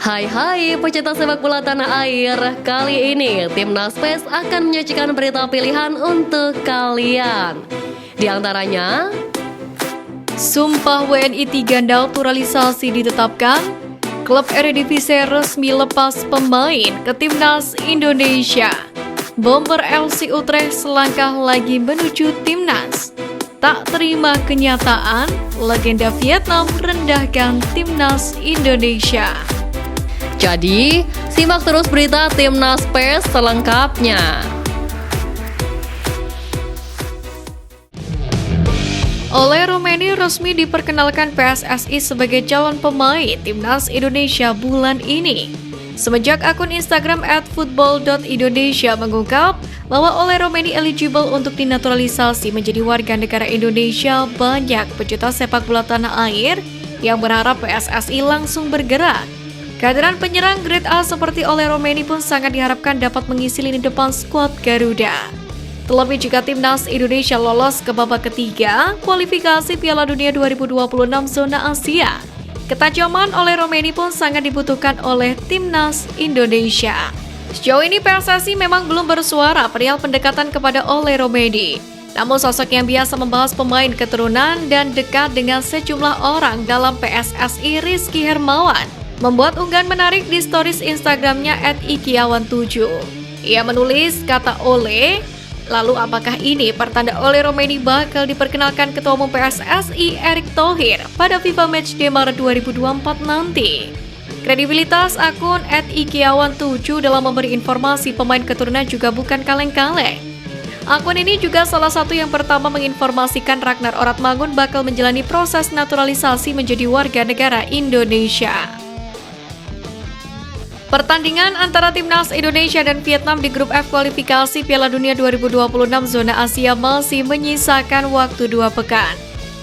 Hai pecinta sepak bola tanah air. Kali ini Timnas PES akan menyajikan berita pilihan untuk kalian. Di antaranya, Sumpah WNI 3 naturalisasi ditetapkan, klub Eredivisie resmi lepas pemain ke Timnas Indonesia, Bomber FC Utrecht selangkah lagi menuju Timnas, tak terima kenyataan, legenda Vietnam rendahkan Timnas Indonesia. jadi simak terus berita Timnas PES selengkapnya. Ole Romeni resmi diperkenalkan PSSI sebagai calon pemain Timnas Indonesia bulan ini. Semenjak akun Instagram @football.indonesia mengungkap bahwa Ole Romeni eligible untuk dinaturalisasi menjadi warga negara Indonesia, banyak pecinta sepak bola tanah air yang berharap PSSI langsung bergerak. Kehadiran penyerang grade A seperti Ole Romeni pun sangat diharapkan dapat mengisi lini depan skuad Garuda. Terlebih jika Timnas Indonesia lolos ke babak ketiga kualifikasi Piala Dunia 2026 zona Asia. Ketajaman Ole Romeni pun sangat dibutuhkan oleh Timnas Indonesia. Sejauh ini PSSI memang belum bersuara perihal pendekatan kepada Ole Romeni. Namun sosok yang biasa membahas pemain keturunan dan dekat dengan sejumlah orang dalam PSSI, Rizky Hermawan, membuat unggahan menarik di stories Instagramnya @ikiawan7. Ia menulis kata Ole, lalu apakah ini pertanda Ole Romeni bakal diperkenalkan Ketua Umum PSSI Erick Thohir pada FIFA Matchday Maret 2024 nanti? Kredibilitas akun @ikiawan7 dalam memberi informasi pemain keturunan juga bukan kaleng-kaleng. Akun ini juga salah satu yang pertama menginformasikan Ragnar Oratmangun bakal menjalani proses naturalisasi menjadi warga negara Indonesia. Pertandingan antara Timnas Indonesia dan Vietnam di grup F kualifikasi Piala Dunia 2026 zona Asia masih menyisakan waktu 2 pekan.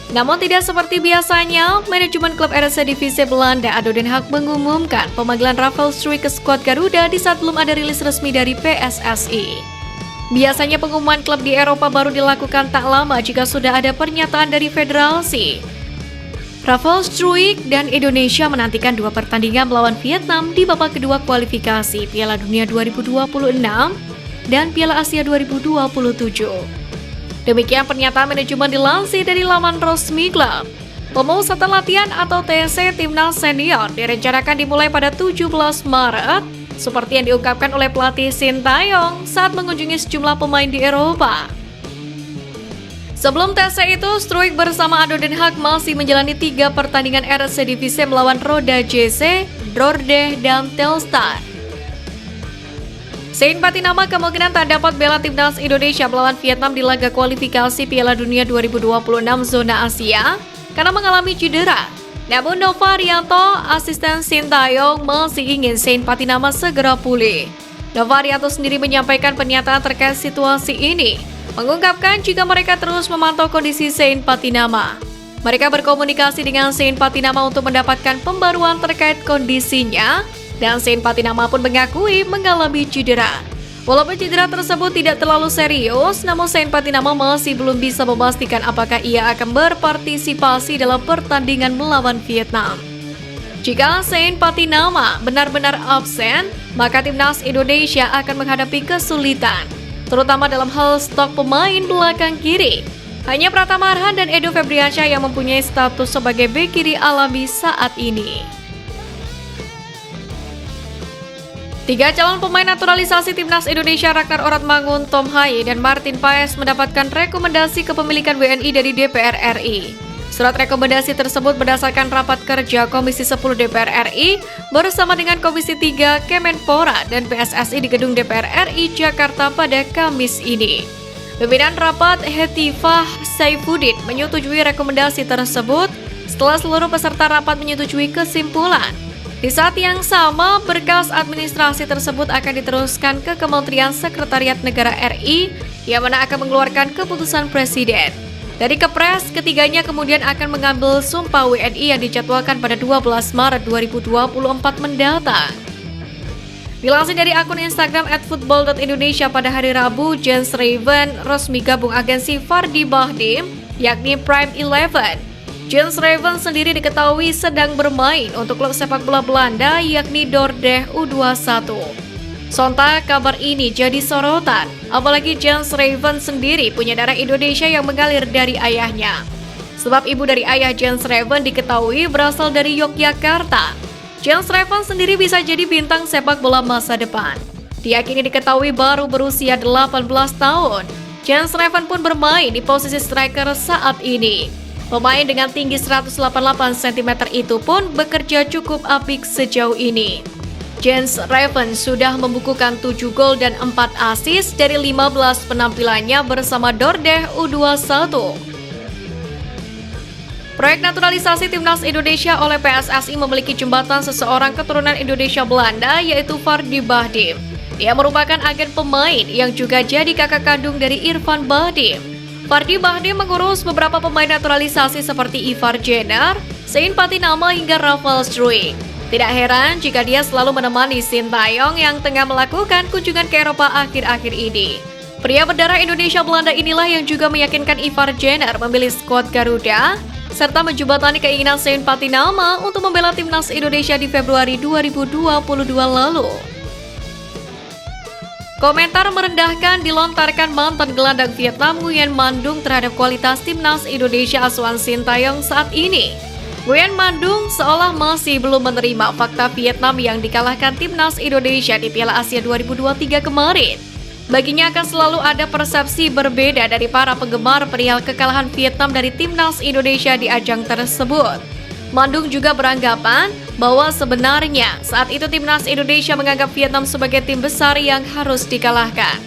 Namun tidak seperti biasanya, manajemen klub Eredivisie Belanda ADO Den Haag mengumumkan pemanggilan Rafael Struijk ke skuad Garuda di saat belum ada rilis resmi dari PSSI. Biasanya pengumuman klub di Eropa baru dilakukan tak lama jika sudah ada pernyataan dari federasi. Rafael Struijk dan Indonesia menantikan 2 pertandingan melawan Vietnam di babak kedua kualifikasi Piala Dunia 2026 dan Piala Asia 2027. Demikian pernyataan manajemen dilansir dari laman resmi klub. Pemusatan latihan atau TC Timnas Senior direncanakan dimulai pada 17 Maret, seperti yang diungkapkan oleh pelatih Sintayong saat mengunjungi sejumlah pemain di Eropa. Sebelum TC itu, Struijk bersama ADO Den Haag masih menjalani 3 pertandingan Eredivisie melawan Roda JC, Dordrecht, dan Telstar. Sein Patinama kemungkinan tak dapat bela Timnas Indonesia melawan Vietnam di laga kualifikasi Piala Dunia 2026 zona Asia karena mengalami cedera. Namun Nova Rianto, asisten Sintayong, masih ingin Sein Patinama segera pulih. Nova Rianto sendiri menyampaikan pernyataan terkait situasi ini, mengungkapkan jika mereka terus memantau kondisi Sein Patinama. Mereka berkomunikasi dengan Sein Patinama untuk mendapatkan pembaruan terkait kondisinya, dan Sein Patinama pun mengakui mengalami cedera. Walaupun cedera tersebut tidak terlalu serius, namun Sein Patinama masih belum bisa memastikan apakah ia akan berpartisipasi dalam pertandingan melawan Vietnam. Jika Sein Patinama benar-benar absen, maka Timnas Indonesia akan menghadapi kesulitan, terutama dalam hal stok pemain belakang kiri. Hanya Pratama Arhan dan Edo Febriansyah yang mempunyai status sebagai bek kiri alami saat ini. 3 calon pemain naturalisasi Timnas Indonesia Ragnar Oratmangun, Tom Haye, dan Martin Paes mendapatkan rekomendasi kepemilikan WNI dari DPR RI. Surat rekomendasi tersebut berdasarkan rapat kerja Komisi 10 DPR RI bersama dengan Komisi 3 Kemenpora dan PSSI di Gedung DPR RI Jakarta pada Kamis ini. Pimpinan rapat Hetifah Saifuddin menyetujui rekomendasi tersebut setelah seluruh peserta rapat menyetujui kesimpulan. Di saat yang sama, berkas administrasi tersebut akan diteruskan ke Kementerian Sekretariat Negara RI yang mana akan mengeluarkan keputusan Presiden. Dari Kepres, ketiganya kemudian akan mengambil sumpah WNI yang dijadwalkan pada 12 Maret 2024 mendatang. Dilansir dari akun Instagram @football.indonesia pada hari Rabu, Jens Raven resmi gabung agensi Fardi Bahdim, yakni Prime 11. Jens Raven sendiri diketahui sedang bermain untuk klub sepak bola Belanda yakni Dordrecht U21. Sontak kabar ini jadi sorotan, apalagi Jens Raven sendiri punya darah Indonesia yang mengalir dari ayahnya. Sebab ibu dari ayah Jens Raven diketahui berasal dari Yogyakarta. Jens Raven sendiri bisa jadi bintang sepak bola masa depan. Dia kini diketahui baru berusia 18 tahun. Jens Raven pun bermain di posisi striker saat ini. Pemain dengan tinggi 188 cm itu pun bekerja cukup apik sejauh ini. Jens Raven sudah membukukan 7 gol dan 4 assist dari 15 penampilannya bersama Dordrecht U21. Proyek naturalisasi timnas Indonesia oleh PSSI memiliki jembatan seseorang keturunan Indonesia Belanda yaitu Fardy Bahdim. Dia merupakan agen pemain yang juga jadi kakak kandung dari Irfan Bahdim. Fardy Bahdim mengurus beberapa pemain naturalisasi seperti Ivar Jenner, Sein Patinama hingga Rafael Struijk. Tidak heran jika dia selalu menemani Sintayong yang tengah melakukan kunjungan ke Eropa akhir-akhir ini. Pria berdarah Indonesia Belanda inilah yang juga meyakinkan Ivar Jenner memilih skuad Garuda, serta menjembatani keinginan Sein Patinama untuk membela timnas Indonesia di Februari 2022 lalu. Komentar merendahkan dilontarkan mantan gelandang Vietnam Nguyen Man Dung terhadap kualitas timnas Indonesia asuhan Sintayong saat ini. Nguyen Man Dung seolah masih belum menerima fakta Vietnam yang dikalahkan timnas Indonesia di Piala Asia 2023 kemarin. Baginya akan selalu ada persepsi berbeda dari para penggemar perihal kekalahan Vietnam dari timnas Indonesia di ajang tersebut. Mandung juga beranggapan bahwa sebenarnya saat itu timnas Indonesia menganggap Vietnam sebagai tim besar yang harus dikalahkan.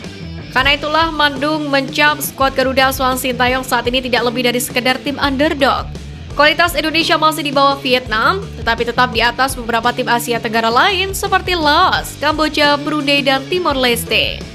Karena itulah Mandung mencap skuad Garuda asuhan Sintayong saat ini tidak lebih dari sekedar tim underdog. Kualitas Indonesia masih di bawah Vietnam, tetapi tetap di atas beberapa tim Asia Tenggara lain seperti Laos, Kamboja, Brunei, dan Timor Leste.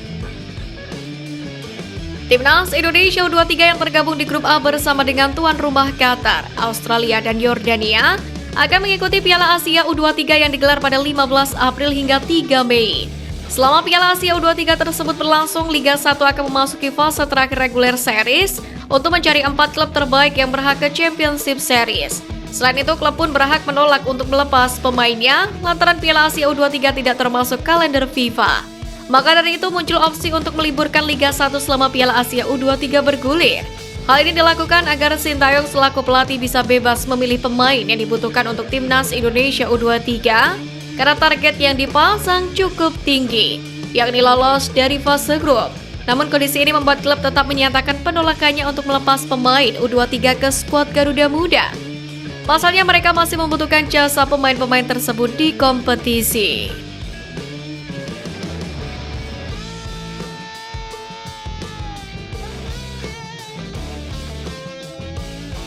Timnas Indonesia U23 yang tergabung di grup A bersama dengan tuan rumah Qatar, Australia, dan Yordania akan mengikuti Piala Asia U23 yang digelar pada 15 April hingga 3 Mei. Selama Piala Asia U23 tersebut berlangsung, Liga 1 akan memasuki fase terakhir regular series untuk mencari 4 klub terbaik yang berhak ke Championship Series. Selain itu, klub pun berhak menolak untuk melepas pemainnya lantaran Piala Asia U23 tidak termasuk kalender FIFA. Maka dari itu muncul opsi untuk meliburkan Liga 1 selama Piala Asia U23 bergulir. Hal ini dilakukan agar Sintayong selaku pelatih bisa bebas memilih pemain yang dibutuhkan untuk timnas Indonesia U23 karena target yang dipasang cukup tinggi, yakni lolos dari fase grup. Namun kondisi ini membuat klub tetap menyatakan penolakannya untuk melepas pemain U23 ke skuad Garuda Muda. Pasalnya mereka masih membutuhkan jasa pemain-pemain tersebut di kompetisi.